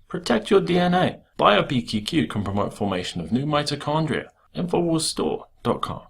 Protect your DNA. BioPQQ can promote formation of new mitochondria. Infowarsstore.com.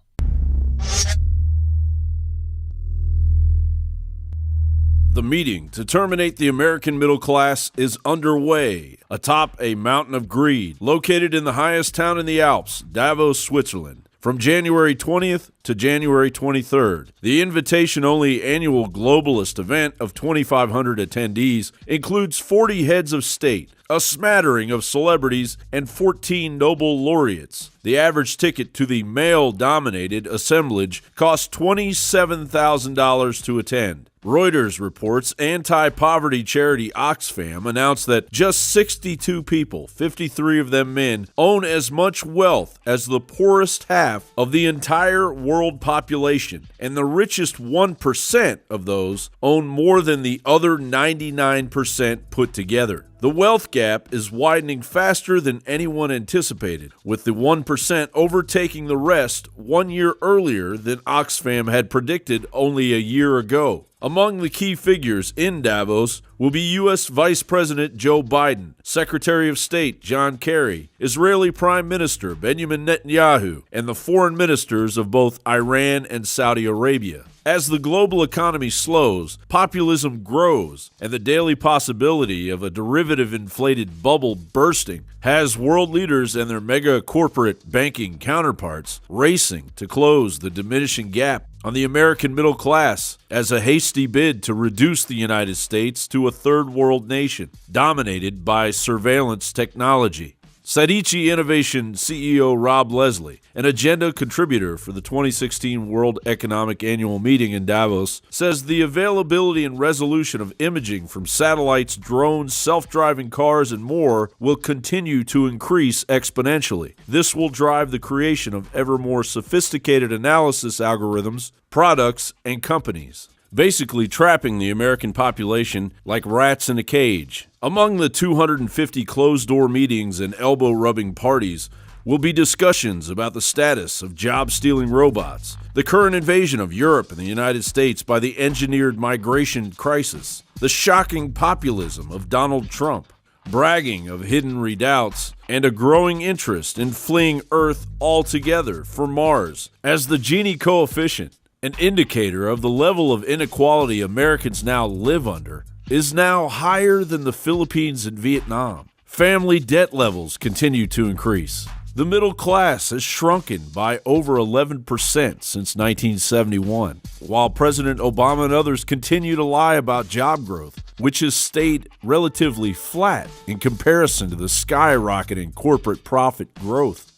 The meeting to terminate the American middle class is underway atop a mountain of greed located in the highest town in the Alps, Davos, Switzerland. From January 20th to January 23rd, the invitation-only annual globalist event of 2,500 attendees includes 40 heads of state, a smattering of celebrities, and 14 Nobel Laureates. The average ticket to the male-dominated assemblage costs $27,000 to attend. Reuters reports anti-poverty charity Oxfam announced that just 62 people, 53 of them men, own as much wealth as the poorest half of the entire world population, and the richest 1% of those own more than the other 99% put together. The wealth gap is widening faster than anyone anticipated, with the 1% overtaking the rest 1 year earlier than Oxfam had predicted only a year ago. Among the key figures in Davos will be U.S. Vice President Joe Biden, Secretary of State John Kerry, Israeli Prime Minister Benjamin Netanyahu, and the foreign ministers of both Iran and Saudi Arabia. As the global economy slows, populism grows, and the daily possibility of a derivative inflated bubble bursting has world leaders and their mega corporate banking counterparts racing to close the diminishing gap on the American middle class as a hasty bid to reduce the United States to a third world nation dominated by surveillance technology. Sadichi Innovation CEO Rob Leslie, an agenda contributor for the 2016 World Economic Annual Meeting in Davos, says the availability and resolution of imaging from satellites, drones, self-driving cars, and more will continue to increase exponentially. This will drive the creation of ever more sophisticated analysis algorithms, products, and companies, basically trapping the American population like rats in a cage. Among the 250 closed-door meetings and elbow-rubbing parties will be discussions about the status of job-stealing robots, the current invasion of Europe and the United States by the engineered migration crisis, the shocking populism of Donald Trump, bragging of hidden redoubts, and a growing interest in fleeing Earth altogether for Mars as the Gini coefficient, an indicator of the level of inequality Americans now live under, is now higher than the Philippines and Vietnam. Family debt levels continue to increase. The middle class has shrunken by over 11% since 1971, while President Obama and others continue to lie about job growth, which has stayed relatively flat in comparison to the skyrocketing corporate profit growth.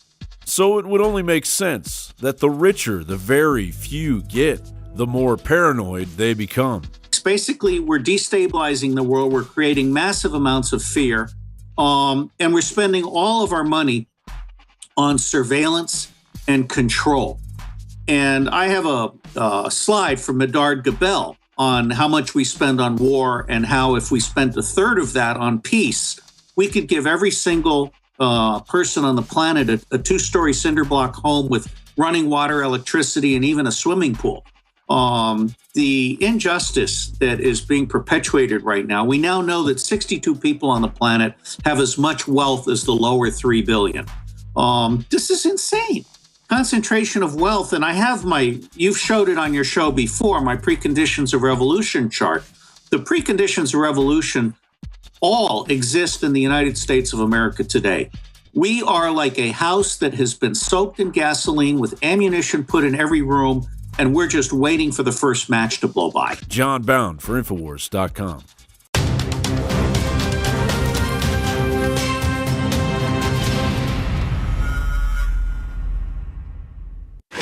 So it would only make sense that the richer the very few get, the more paranoid they become. Basically, we're destabilizing the world. We're creating massive amounts of fear, and we're spending all of our money on surveillance and control. And I have a slide from Medard Gabel on how much we spend on war and how if we spent a third of that on peace, we could give every single person on the planet a two-story cinder block home with running water, electricity, and even a swimming pool. The injustice that is being perpetuated right now, we now know that 62 people on the planet have as much wealth as the lower 3 billion. This is insane. Concentration of wealth. And I have you've showed it on your show before, my preconditions of revolution chart. The preconditions of revolution all exist in the United States of America today. We are like a house that has been soaked in gasoline with ammunition put in every room, and we're just waiting for the first match to blow by. John Bound for Infowars.com.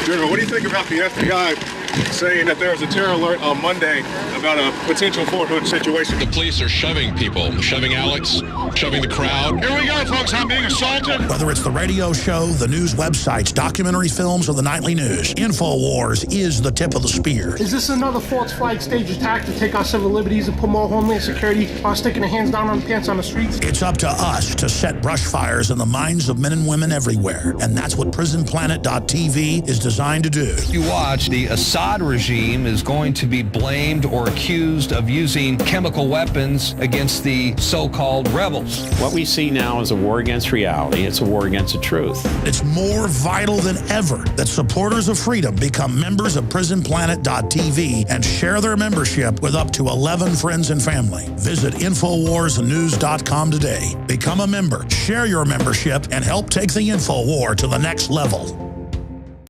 General, what do you think about the FBI saying that there was a terror alert on Monday about a potential Fort Hood situation? The police are shoving people, shoving Alex, shoving the crowd. Here we go, folks. I'm being assaulted. Whether it's the radio show, the news websites, documentary films, or the nightly news, Infowars is the tip of the spear. Is this another false flag stage attack to take our civil liberties and put more homeland security while sticking their hands down on the pants on the streets? It's up to us to set brush fires in the minds of men and women everywhere. And that's what PrisonPlanet.tv is designed to do. You watch the aside Assad regime is going to be blamed or accused of using chemical weapons against the so-called rebels. What we see now is a war against reality. It's a war against the truth. It's more vital than ever that supporters of freedom become members of PrisonPlanet.tv and share their membership with up to 11 friends and family. Visit InfoWarsNews.com today. Become a member, share your membership, and help take the InfoWar to the next level.